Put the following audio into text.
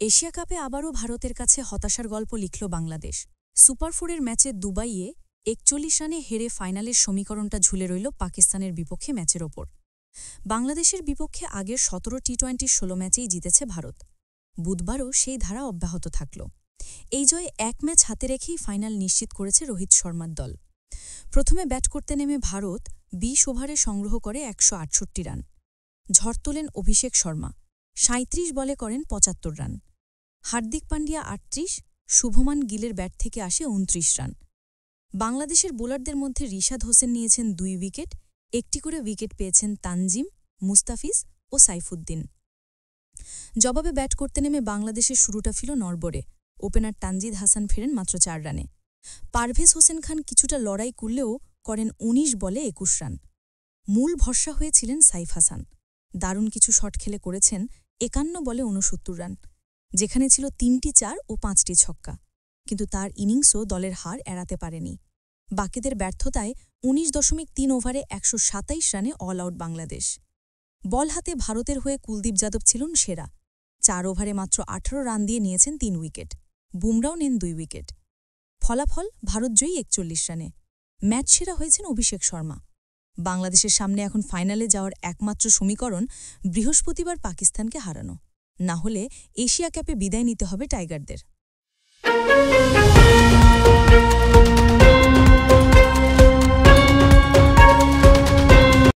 Asia কাপে আবারও ভারতের কাছে হতাশার গল্প লিখল বাংলাদেশ। সুপার4-এর ম্যাচে দুবাইয়ে ৪১ রানে হেরে ফাইনালের সমীকরণটা ঝুলে রইল পাকিস্তানের বিপক্ষে ম্যাচের ওপর। বাংলাদেশের বিপক্ষে আগের ১৭ টি-২০ ১৬ ম্যাচেই জিতেছে ভারত। বুধবারও সেই ধারা অব্যাহত থাকল। এই জয়ে এক ম্যাচ হাতে রেখেই ফাইনাল নিশ্চিত করেছে রোহিত শর্মার দল। প্রথমে ব্যাট করতে নেমে ভারত ২০ ওভারে সংগ্রহ করে ১৬৮ রান। ঝড় তোলেন অভিষেক শর্মা, ৩৭ বলে করেন ৭৫ রান। হার্দিক পান্ডিয়া ৩৮, শুভমান গিলের ব্যাট থেকে আসে ২৯ রান। বাংলাদেশের বোলারদের মধ্যে রিশাদ হোসেন নিয়েছেন ২ উইকেট, একটি করে উইকেট পেয়েছেন তানজিম, মুস্তাফিজ ও সাইফুদ্দিন। জবাবে ব্যাট করতে নেমে বাংলাদেশের শুরুটা ছিল নড়বড়ে। ওপেনার তানজিদ হাসান ফেরেন মাত্র ৪ রানে। পারভেজ হোসেন খান কিছুটা লড়াই করলেও করেন ১৯ বলে ২১ রান। মূল ভরসা হয়েছিলেন সাইফ হাসান। দারুণ কিছু শট খেলে করেছেন ৫১ বলে ৬৯ রান, যেখানে ছিল ৩টি ৪ ও ৫টি ছক্কা। কিন্তু তার ইনিংসও দলের হার এড়াতে পারেনি। বাকিদের ব্যর্থতায় ১৯.৩ ওভারে ১২৭ রানে অল আউট বাংলাদেশ। বল হাতে ভারতের হয়ে কুলদীপ যাদব ছিলেন সেরা। ৪ ওভারে মাত্র ১৮ রান দিয়ে নিয়েছেন ৩ উইকেট। বুমরাও নেন ২ উইকেট। ফলাফল ভারত জয়ী ৪১ রানে। ম্যাচ সেরা হয়েছেন অভিষেক শর্মা। বাংলাদেশের সামনে এখন ফাইনালে যাওয়ার একমাত্র সমীকরণ বৃহস্পতিবার পাকিস্তানকে হারানো। না হলে এশিয়া কাপে বিদায় নিতে হবে টাইগারদের।